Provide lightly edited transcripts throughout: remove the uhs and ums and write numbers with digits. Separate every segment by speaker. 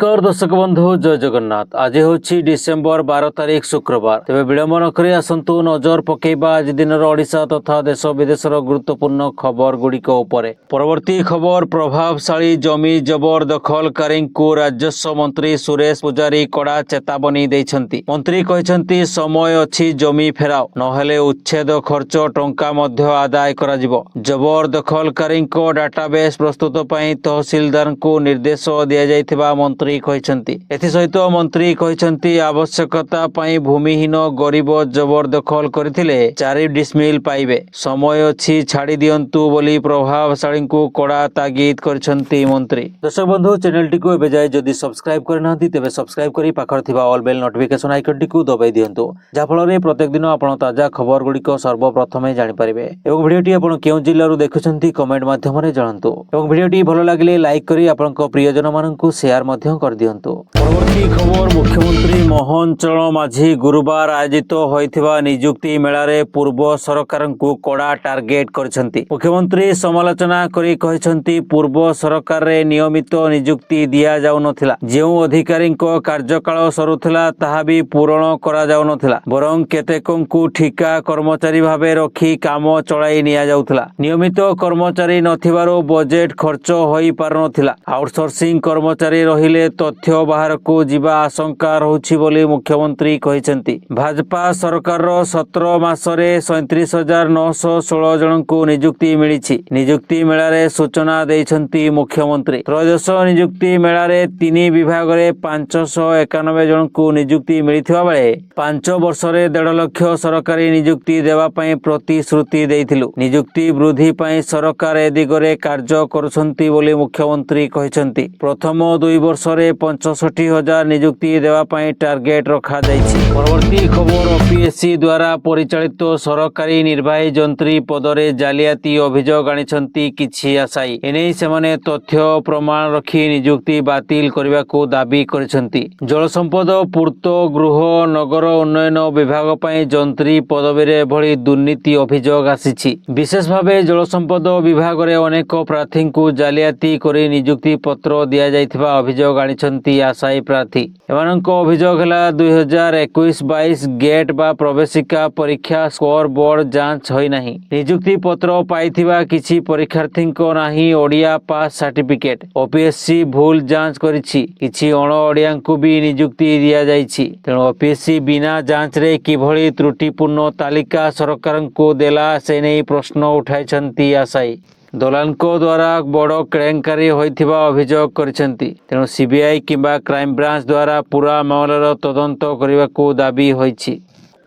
Speaker 1: नमस्कार दर्शक बंधु जय जगन्नाथ। आज हूँ डिसेम्बर 12 तारिख शुक्रवार। तेज विलंब नक आसतु नजर पकेबा आज दिन ओडिशा तथा देश विदेशर गुरुत्वपूर्ण खबर गुड़िक परवर्ती खबर। प्रभावशाली जमी जबरदखलकारी राजस्व मंत्री सुरेश पुजारी कड़ा चेतावनी देइछन्ति। मंत्री कहते समय अच्छी जमी फेराओ नहेले उच्छेद खर्च टंका मध्य आदाय कराजिबो। जबरदखलकारी डाटाबेस प्रस्तुत पई तहसीलदार को निर्देश दिया जाइथिबा मंत्री कहते। एसहित मंत्री कहते आवश्यकता पई भूमिहीन गरीब जबरदखल करथिले 4 डिसमिल पाइबे। समय अच्छी छाड़ी दियंतु बोली प्रभावशाली को कड़ा तागिद करछन्ति मंत्री। दर्शक बंधु चैनल टी को एबे जाय जदि सब्सक्राइब करना तेबे सब्सक्राइब करी पाखर थिबा ऑल बेल नोटिफिकेशन आइकन टी को दबाई दियंतु जा फल रे प्रत्येक दिन आपण ताजा खबर गुडी को सर्वप्रथमे जानि परिबे। एवं वीडियो टी आपण केउ जिल्ला रु देखुछन्ति कमेंट माध्यम रे जणांतु। एवं वीडियो टी भलो लागले लाइक करी आपण को प्रियजन माननकु शेयर मध्य कर दियंतु। परवर्ती खबर। मुख्यमंत्री मोहन चरण माझी गुरुवार आयोजित होइथिबा नियुक्ति मेला रे पूर्व सरकार को कड़ा टार्गेट करछन्ति। मुख्यमंत्री समालोचना करी कहछन्ति पूर्व सरकार रे नियमित नियुक्ति दिया जाउ नथिला। जेउ अधिकारी को कार्यकाल सरुथिला ताहा भी पूर्ण करा जाउ नथिला। बरं केतेकंकु ठिका कर्मचारी भाबे रखी काम चलाई निया जाउथिला। नियमित कर्मचारी नथिबारो बजेट खर्च होई पार नथिला। आउटसोर्सिंग कर्मचारी रहिले तथ्य बाहर को जीवा आशंका रहुछि बोली मुख्यमंत्री कहिसेंति। भाजपा सरकार 17 मासरे 37,916 जन को नियुक्ति मिलिछि। नियुक्ति मेला रे सूचना देइछन्ति मुख्यमंत्री। त्रयोदश नियुक्ति मेला रे 3 विभाग रे 591 जन को नियुक्ति मिलिथिबा बेले 5 वर्ष रे 1.5 लाख सरकारी नियुक्ति देवा पई प्रतिश्रुति देइथिलु। नियुक्ति वृद्धि पई सरकार ए दिगरे कार्य करूछन्ति बोली मुख्यमंत्री कहिसेंति। प्रथम 2 वर्ष रे 65,000 नियुक्ति देवा पई टार्गेट रखा जाइछि। परवर्ती खबर। ओपीएससी द्वारा परिचालित सरकारी निर्वाही जंत्री पदरे जालियाती अभियोग आनिछन्ति किछि आशायी। एनै सेमाने तथ्य प्रमाण रखी नियुक्ति बातिल करबा को दाबी करिसन्ति। जल संपद पूर्त गृह नगर उन्नयन विभाग पई जंत्री पदवी रे भली दुर्नीति अभियोग आसीछि। विशेष भावे जल संपद विभाग रे अनेक प्रार्थी को जालियाती करी नियुक्ति पत्र दिया जाइथिबा अभियोग आनिछन्ति आशायी प्रार्थी। एमानंको अभियोग हला 2021-22 गेट बा प्रवेशिका परीक्षा स्कोर बोर्ड जांच होई नाही। नियुक्ति पत्र पाइथिबा किछि परीक्षार्थी को नाही ओडिया पास सर्टिफिकेट। ओपीएससी भूल जांच करिछि। किछि अण ओडिया को भी नियुक्ति दिया जाइछि। तेणु ओपीएससी बिना जांच रे किभली त्रुटिपूर्ण तालिका सरकार को देला से नै प्रश्न उठाइछन्ति आशायी। दलालको द्वारा बड़ केलेंकारी होइथिबा अभियोग करिसेंति। तेणु सीबीआई किंबा क्राइम ब्रांच द्वारा पूरा मामलार तदंत करबाकू दाबी होइछि।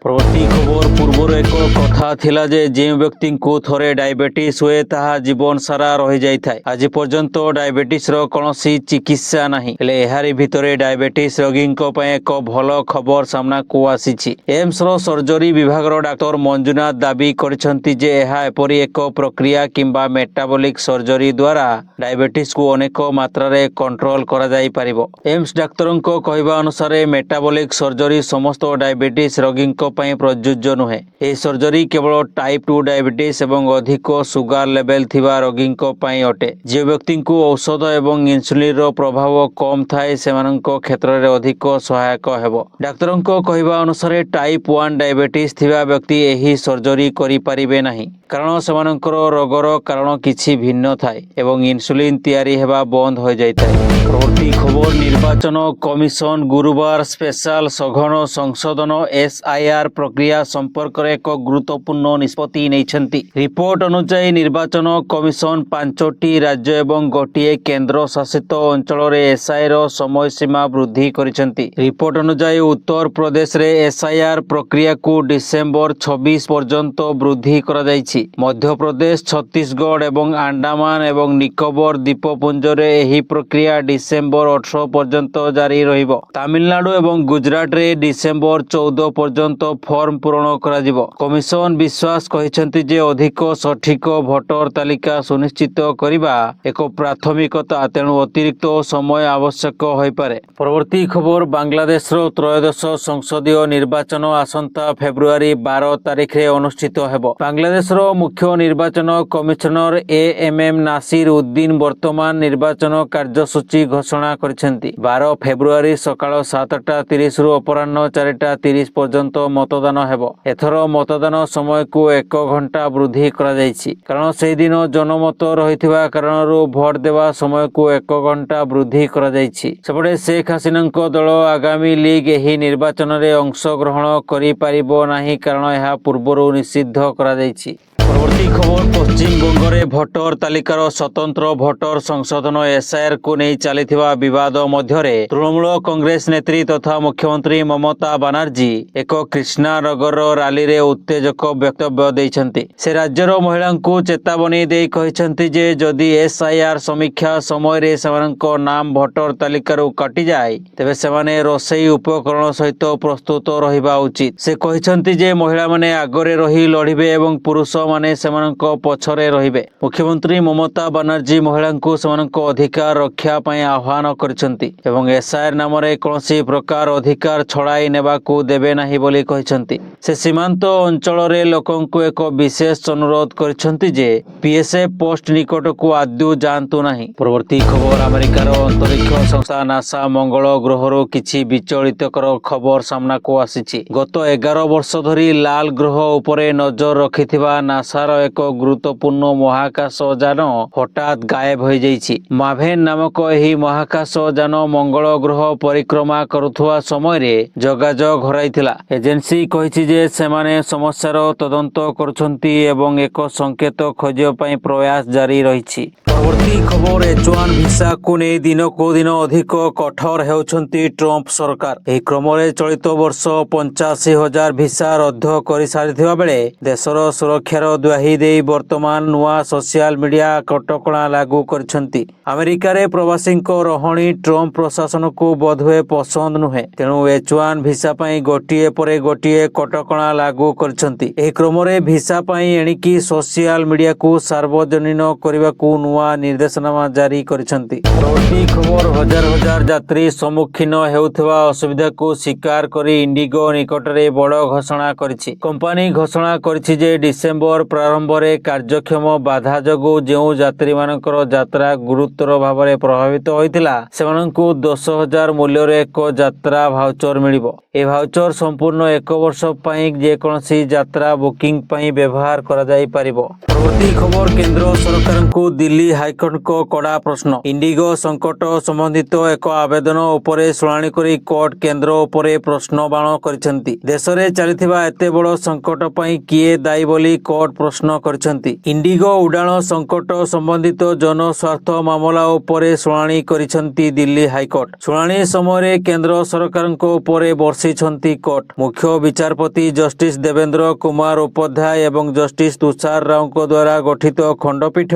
Speaker 1: परवर्ती खबर। पूर्वर एक कथा थिला जे जो व्यक्ति को थरे डायबिटीज हुए ताहा जीवन सारा रही जाय थाए। आज पर्यंत डायबिटीज रो कोनोसी चिकित्सा नाही। हेले एहारी भितरे डायबिटीज रोगी को पय एक भलो खबर सामना को आसीछि। एम्स रो सर्जरी विभाग रो डाक्टर मंजुनाथ दाबी करछन्ति जे एहा एपरी एक प्रक्रिया किंबा मेटाबॉलिक सर्जरी द्वारा डायबिटीज को अनेक मात्रा रे कंट्रोल करा जाय परिबो। एम्स डाक्टरन को कहबा अनुसार मेटाबॉलिक सर्जरी समस्त डायबिटीज रोगी को पय प्रयोज्य नुहे। ए सर्जरी केवल टाइप 2 डायबिटीज एवं अधिक सुगार लेवल थिबा रोगी को पय अटे। जे व्यक्ति को औषध एवं इंसुलिन रो प्रभाव कम थाए सेमानंको क्षेत्र रे अधिक सहायक हेबो। डाक्टरन को कहबा अनुसार टाइप 1 डायबिटीज थिबा व्यक्ति एही सर्जरी करि परिबे नाही, कारण सेमानंकर रोगर कारण किछि भिन्न थाए एवं इंसुलिन तैयारी हेबा बंद हो जाइताए। परवर्ती खबर। निर्वाचन कमिशन गुरुवार स्पेशल सघन संशोधन एसआईआर प्रक्रिया संपर्क रे एक गुरुत्वपूर्ण निष्पत्ति नैछन्ति। रिपोर्ट अनुसार निर्वाचन कमिशन 5टी राज्य एवं गोटिए केंद्र शासित अंचल रे एसआई रो समय सीमा वृद्धि करिसेंति। रिपोर्ट अनुसार उत्तर प्रदेश रे एसआईआर प्रक्रिया को डिसेंबर 26 पर्यंत वृद्धि करा जाइछि। मध्य प्रदेश, छत्तीसगढ़ एवं अंडमान एवं निकोबर द्वीपपुंज रे एही प्रक्रिया डिसेंबर 18 पर्यंत जारी रहिबो। तमिलनाडु एवं गुजरात रे डिसेंबर 14 पर्यंत ଫର୍ମ ପୂରଣ କରାଯିବ। କମିଶନ ବିଶ୍ୱାସ କହିଛନ୍ତି ଯେ ଅଧିକ ସଠିକ ଭୋଟର ତାଲିକା ସୁନିଶ୍ଚିତ କରିବା ଏକ ପ୍ରାଥମିକତା, ତେଣୁ ଅତିରିକ୍ତ ସମୟ ଆବଶ୍ୟକ ହୋଇପାରେ। ପରବର୍ତ୍ତୀ ଖବର, ବାଂଲାଦେଶର ତ୍ରୟୋଦଶ ସଂସଦୀୟ ନିର୍ବାଚନ ଆସନ୍ତା ଫେବୃଆରୀ 12 ତାରିଖରେ ଅନୁଷ୍ଠିତ ହେବ। ବାଂଲାଦେଶର ମୁଖ୍ୟ ନିର୍ବାଚନ କମିଶନର AMM ନାସିର ଉଦ୍ଦିନ ବର୍ତ୍ତମାନ ନିର୍ବାଚନ କାର୍ଯ୍ୟସୂଚୀ ଘୋଷଣା କରିଛନ୍ତି। 12 ଫେବୃଆରୀ ସକାଳ 7:30ରୁ ଅପରାହ୍ନ 4:30 ପର୍ଯ୍ୟନ୍ତ ମତଦାନ ହେବ। ଏଥର ମତଦାନ ସମୟକୁ 1 ଘଣ୍ଟା ବୃଦ୍ଧି କରାଯାଇଛି, କାରଣ ସେହିଦିନ ଜନମତ ରହିଥିବା କାରଣରୁ ଭୋଟ ଦେବା ସମୟକୁ 1 ଘଣ୍ଟା ବୃଦ୍ଧି କରାଯାଇଛି। ସେପଟେ ଶେଖ୍ ହାସିନାଙ୍କ ଦଳ ଆଗାମୀ ଲିଗ୍ ଏହି ନିର୍ବାଚନରେ ଅଂଶଗ୍ରହଣ କରିପାରିବ ନାହିଁ, କାରଣ ଏହା ପୂର୍ବରୁ ନିଷିଦ୍ଧ କରାଯାଇଛି। ପରବର୍ତ୍ତୀ ଖବର, ପଶ୍ଚିମବଙ୍ଗରେ ଭୋଟର ତାଲିକାର ସ୍ୱତନ୍ତ୍ର ଭୋଟର ସଂଶୋଧନ SIRକୁ ନେଇ ଚାଲିଥିବା ବିବାଦ ମଧ୍ୟରେ ତୃଣମୂଳ କଂଗ୍ରେସ ନେତ୍ରୀ ତଥା ମୁଖ୍ୟମନ୍ତ୍ରୀ ମମତା ବାନାର୍ଜୀ ଏକ କ୍ରିଷ୍ଣାନଗରର ରାଲିରେ ଉତ୍ତେଜକ ବକ୍ତବ୍ୟ ଦେଇଛନ୍ତି। ସେ ରାଜ୍ୟର ମହିଳାଙ୍କୁ ଚେତାବନୀ ଦେଇ କହିଛନ୍ତି ଯେ ଯଦି SIR ସମୀକ୍ଷା ସମୟରେ ସେମାନଙ୍କ ନାମ ଭୋଟର ତାଲିକାରୁ କଟିଯାଏ, ତେବେ ସେମାନେ ରୋଷେଇ ଉପକରଣ ସହିତ ପ୍ରସ୍ତୁତ ରହିବା ଉଚିତ। ସେ କହିଛନ୍ତି ଯେ ମହିଳାମାନେ ଆଗରେ ରହି ଲଢ଼ିବେ ଏବଂ ପୁରୁଷମାନେ ସେମାନଙ୍କ ପଛରେ ରହିବେ। ମୁଖ୍ୟମନ୍ତ୍ରୀ ମମତା ବାନାର୍ଜୀ ମହିଳାଙ୍କୁ ସେମାନଙ୍କ ଅଧିକାର ରକ୍ଷା ପାଇଁ ଆହ୍ୱାନ କରିଛନ୍ତି ଏବଂ SIR ନାମରେ କୌଣସି ପ୍ରକାର ଅଧିକାର ଛଡ଼ାଇ ନେବାକୁ ଦେବେ ନାହିଁ ବୋଲି କହିଛନ୍ତି। ସେ ସୀମାନ୍ତ ଅଞ୍ଚଳରେ ଲୋକଙ୍କୁ ଏକ ବିଶେଷ ଅନୁରୋଧ କରିଛନ୍ତି ଯେ PSF ପୋଷ୍ଟ ନିକଟକୁ ଆଦୌ ଯାଆନ୍ତୁ ନାହିଁ। ପରବର୍ତ୍ତୀ ଖବର, ଆମେରିକାର ଅନ୍ତରୀକ୍ଷ ସଂସ୍ଥା ନାସା ମଙ୍ଗଳ ଗ୍ରହରୁ କିଛି ବିଚଳିତକର ଖବର ସାମ୍ନାକୁ ଆସିଛି। ଗତ 11 ବର୍ଷ ଧରି ଲାଲ ଗ୍ରହ ଉପରେ ନଜର ରଖିଥିବା ନାସାର ଏକ ଗୁରୁତ୍ୱପୂର୍ଣ୍ଣ ମହାକାଶ ଯାନ ହଠାତ୍ ଗାୟବ ହୋଇଯାଇଛି। ମାଭେନ୍ ନାମକ ଏହି ମହାକାଶ ଯାନ ମଙ୍ଗଳ ଗ୍ରହ ପରିକ୍ରମା କରୁଥିବା ସମୟରେ ଯୋଗାଯୋଗ ହରାଇଥିଲା। ଏଜେନ୍ସି କହିଛି ଯେ ସେମାନେ ସମସ୍ୟାର ତଦନ୍ତ କରୁଛନ୍ତି ଏବଂ ଏକ ସଂକେତ ଖୋଜିବା ପାଇଁ ପ୍ରୟାସ ଜାରି ରହିଛି। ପରବର୍ତ୍ତୀ ଖବର, H1 ଭିସାକୁ ନେଇ ଦିନକୁ ଦିନ ଅଧିକ କଠୋର ହେଉଛନ୍ତି ଟ୍ରମ୍ପ ସରକାର। ଏହି କ୍ରମରେ ଚଳିତ ବର୍ଷ 85,000 ଭିସା ରଦ୍ଦ କରିସାରିଥିବା ବେଳେ ଦେଶର ସୁରକ୍ଷାର ଦ୍ୱାହି ଦେଇ ବର୍ତ୍ତମାନ ନୂଆ ସୋସିଆଲ ମିଡିଆ କଟକଣା ଲାଗୁ କରିଛନ୍ତି। ଆମେରିକାରେ ପ୍ରବାସୀଙ୍କ ରହଣି ଟ୍ରମ୍ପ ପ୍ରଶାସନକୁ ବୋଧହୁଏ ପସନ୍ଦ ନୁହେଁ, ତେଣୁ H1 ଭିସା ପାଇଁ ଗୋଟିଏ ପରେ ଗୋଟିଏ କଟକଣା ଲାଗୁ କରିଛନ୍ତି। ଏହି କ୍ରମରେ ଭିସା ପାଇଁ ଏଣିକି ସୋସିଆଲ ମିଡିଆକୁ ସାର୍ବଜନୀନ କରିବାକୁ ନୂଆ ନିର୍ଦ୍ଦେଶନାମା ଜାରି କରିଛନ୍ତି। ପରବର୍ତ୍ତୀ ଖବର, ହଜାର ହଜାର ଯାତ୍ରୀ ସମ୍ମୁଖୀନ ହେଉଥିବା ଅସୁବିଧାକୁ ସ୍ୱୀକାର କରି ଇଣ୍ଡିଗୋ ନିକଟରେ ବଡ଼ ଘୋଷଣା କରିଛି। କମ୍ପାନୀ ଘୋଷଣା କରିଛି ଯେ ଡିସେମ୍ବର ପ୍ରାରମ୍ଭରେ କାର୍ଯ୍ୟକ୍ଷମ ବାଧା ଯୋଗୁଁ ଯେଉଁ ଯାତ୍ରୀମାନଙ୍କର ଯାତ୍ରା ଗୁରୁତର ଭାବରେ ପ୍ରଭାବିତ ହୋଇଥିଲା, ସେମାନଙ୍କୁ 10,000 ମୂଲ୍ୟର ଏକ ଯାତ୍ରା ଭାଉଚର ମିଳିବ। ଏହି ଭାଉଚର ସମ୍ପୂର୍ଣ୍ଣ 1 ବର୍ଷ ପାଇଁ ଯେକୌଣସି ଯାତ୍ରା ବୁକିଂ ପାଇଁ ବ୍ୟବହାର କରାଯାଇପାରିବ। ପରବର୍ତ୍ତୀ ଖବର, କେନ୍ଦ୍ର ସରକାରଙ୍କୁ ଦିଲ୍ଲୀ ହାଇକୋର୍ଟଙ୍କ କଡ଼ା ପ୍ରଶ୍ନ। ଇଣ୍ଡିଗୋ ସଂକଟ ସମ୍ବନ୍ଧିତ ଏକ ଆବେଦନ ଉପରେ ଶୁଣାଣି କରି କୋର୍ଟ କେନ୍ଦ୍ର ଉପରେ ପ୍ରଶ୍ନବାଣ କରିଛନ୍ତି। ଦେଶରେ ଚାଲିଥିବା ଏତେ ବଡ଼ ସଂକଟ ପାଇଁ କିଏ ଦାୟୀ ବୋଲି କୋର୍ଟ ପ୍ରଶ୍ନ କରିଛନ୍ତି। ଇଣ୍ଡିଗୋ ଉଡ଼ାଣ ସଂକଟ ସମ୍ବନ୍ଧିତ ଜନସ୍ୱାର୍ଥ ମାମଲା ଉପରେ ଶୁଣାଣି କରିଛନ୍ତି ଦିଲ୍ଲୀ ହାଇକୋର୍ଟ। ଶୁଣାଣି ସମୟରେ କେନ୍ଦ୍ର ସରକାରଙ୍କ ଉପରେ ବର୍ଷିଛନ୍ତି କୋର୍ଟ। ମୁଖ୍ୟ ବିଚାରପତି ଜଷ୍ଟିସ ଦେବେନ୍ଦ୍ର କୁମାର ଉପାଧ୍ୟାୟ ଏବଂ ଜଷ୍ଟିସ ତୁଷାର ରାଓଙ୍କ ଦ୍ୱାରା ଗଠିତ ଖଣ୍ଡପୀଠ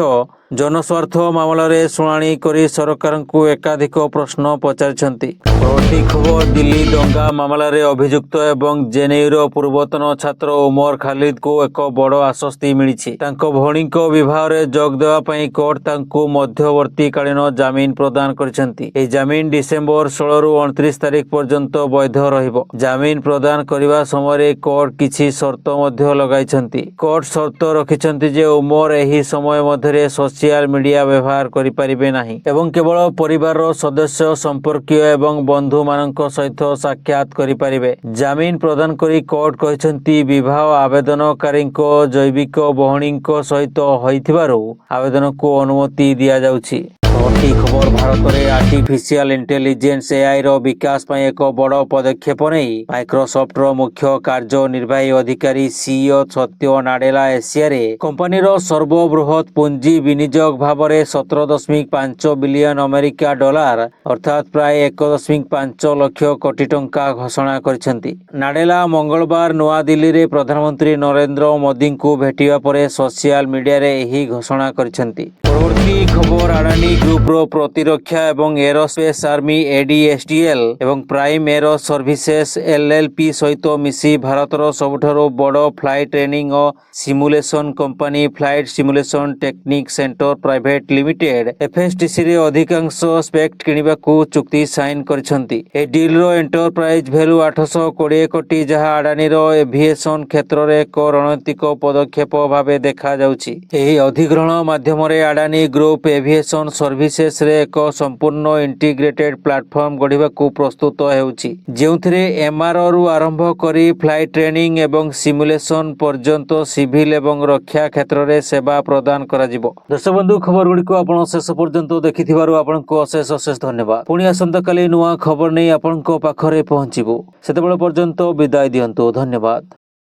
Speaker 1: ଜନସ୍ୱାର୍ଥ ମାମଲାରେ ଶୁଣାଣି କରି ସରକାରଙ୍କୁ ଏକାଧିକ ପ୍ରଶ୍ନ ପଚାରିଛନ୍ତି। ପରବର୍ତ୍ତୀ ଖବର, ଦିଲ୍ଲୀ ଦଙ୍ଗା ମାମଲାରେ ଅଭିଯୁକ୍ତ ଏବଂ ଜେଏନ୍ୟୁର ପୂର୍ବତନ ଛାତ୍ର ଉମର ଖାଲିଦଙ୍କୁ ଏକ ବଡ଼ ଆଶ୍ୱସ୍ତି ମିଳିଛି। ତାଙ୍କ ଭଉଣୀଙ୍କ ବିବାହରେ ଯୋଗ ଦେବା ପାଇଁ କୋର୍ଟ ତାଙ୍କୁ ମଧ୍ୟବର୍ତ୍ତୀକାଳୀନ ଜାମିନ ପ୍ରଦାନ କରିଛନ୍ତି। ଏହି ଜାମିନ ଡିସେମ୍ବର 16ରୁ 29 ତାରିଖ ପର୍ଯ୍ୟନ୍ତ ବୈଧ ରହିବ। ଜାମିନ ପ୍ରଦାନ କରିବା ସମୟରେ କୋର୍ଟ କିଛି ସର୍ତ୍ତ ମଧ୍ୟ ଲଗାଇଛନ୍ତି। କୋର୍ଟ ସର୍ତ୍ତ ରଖିଛନ୍ତି ଯେ ଉମର ଏହି ସମୟ ମଧ୍ୟରେ ସୋସିଆଲ ମିଡିଆ ବ୍ୟବହାର କରିପାରିବେ ନାହିଁ ଏବଂ କେବଳ ପରିବାରର ସଦସ୍ୟ, ସମ୍ପର୍କୀୟ ଏବଂ ବନ୍ଧୁମାନଙ୍କ ସହିତ ସାକ୍ଷାତ କରିପାରିବେ। ଜାମିନ ପ୍ରଦାନ କରି କୋର୍ଟ କହିଛନ୍ତି ବିବାହ ଆବେଦନକାରୀଙ୍କ ଜୈବିକ ଭଉଣୀଙ୍କ ସହିତ ହୋଇଥିବାରୁ ଆବେଦନକୁ ଅନୁମତି ଦିଆଯାଉଛି। ପରବର୍ତ୍ତୀ ଖବର, ଭାରତରେ ଆର୍ଟିଫିସିଆଲ ଇଣ୍ଟେଲିଜେନ୍ସ AIର ବିକାଶ ପାଇଁ ଏକ ବଡ଼ ପଦକ୍ଷେପ ନେଇ ମାଇକ୍ରୋସଫ୍ଟର ମୁଖ୍ୟ କାର୍ଯ୍ୟନିର୍ବାହୀ ଅଧିକାରୀ CEO ସତ୍ୟ ନାଡେଲା ଏସିଆରେ କମ୍ପାନୀର ସର୍ବବୃହତ ପୁଞ୍ଜି ବିନିଯୋଗ ଭାବରେ 17.5 ବିଲିୟନ ଆମେରିକା ଡଲାର ଅର୍ଥାତ୍ ପ୍ରାୟ 1.5 ଲକ୍ଷ କୋଟି ଟଙ୍କା ଘୋଷଣା କରିଛନ୍ତି। ନାଡେଲା ମଙ୍ଗଳବାର ନୂଆଦିଲ୍ଲୀରେ ପ୍ରଧାନମନ୍ତ୍ରୀ ନରେନ୍ଦ୍ର ମୋଦିଙ୍କୁ ଭେଟିବା ପରେ ସୋସିଆଲ ମିଡିଆରେ ଏହି ଘୋଷଣା କରିଛନ୍ତି। ପରବର୍ତ୍ତୀ ଖବର, ଆଡାନୀ ଗ୍ରୁପର ପ୍ରତିରକ୍ଷା ଏବଂ ଏରୋସ୍ପେସ୍ ଆର୍ମି ADSTL ଏବଂ ପ୍ରାଇମ୍ ଏରୋ ସର୍ଭିସେସ୍ LLP ସହିତ ମିଶି ଭାରତର ସବୁଠାରୁ ବଡ଼ ଫ୍ଲାଇଟ୍ ଟ୍ରେନିଂ ଓ simulation company flight simulation technique centre private limited FSTCରେ ଅଧିକାଂଶ ସ୍ପେକ୍ଟ କିଣିବାକୁ ଚୁକ୍ତି ସାଇନ୍ କରିଛନ୍ତି। ଏହି ଡିଲ୍ର ଏଣ୍ଟରପ୍ରାଇଜ୍ ଭ୍ୟାଲୁ 820 କୋଟି, ଯାହା ଆଡାନୀର ଏଭିଏସନ୍ କ୍ଷେତ୍ରରେ ଏକ ରଣନୀତିକ ପଦକ୍ଷେପ ଭାବେ ଦେଖାଯାଉଛି। ଏହି ଅଧିଗ୍ରହଣ ମାଧ୍ୟମରେ ଆଡାନୀ ଗ୍ରୁପ ଏଭିଏସନ୍ ସର୍ଭିସେସ୍ରେ ଏକ ସମ୍ପୂର୍ଣ୍ଣ ଇଣ୍ଟିଗ୍ରେଟେଡ୍ ପ୍ଲାଟଫର୍ମ ଗଢ଼ିବାକୁ ପ୍ରସ୍ତୁତ ହେଉଛି, ଯେଉଁଥିରେ MROରୁ ଆରମ୍ଭ କରି ଫ୍ଲାଇଟ୍ ଟ୍ରେନିଂ ଏବଂ ସିମୁଲେସନ୍ ପର୍ଯ୍ୟନ୍ତ ସିଭିଲ୍ ଏବଂ ରକ୍ଷା କ୍ଷେତ୍ରରେ ସେବା ପ୍ରଦାନ କରାଯିବ। ଦର୍ଶକ ବନ୍ଧୁ, ଖବରଗୁଡ଼ିକୁ ଆପଣ ଶେଷ ପର୍ଯ୍ୟନ୍ତ ଦେଖିଥିବାରୁ ଆପଣଙ୍କୁ ଅଶେଷ ଧନ୍ୟବାଦ। ପୁଣି ଆସନ୍ତାକାଲି ନୂଆ ଖବର ନେଇ ଆପଣଙ୍କ ପାଖରେ ପହଞ୍ଚିବୁ। ସେତେବେଳେ ପର୍ଯ୍ୟନ୍ତ ବିଦାୟ ଦିଅନ୍ତୁ। ଧନ୍ୟବାଦ।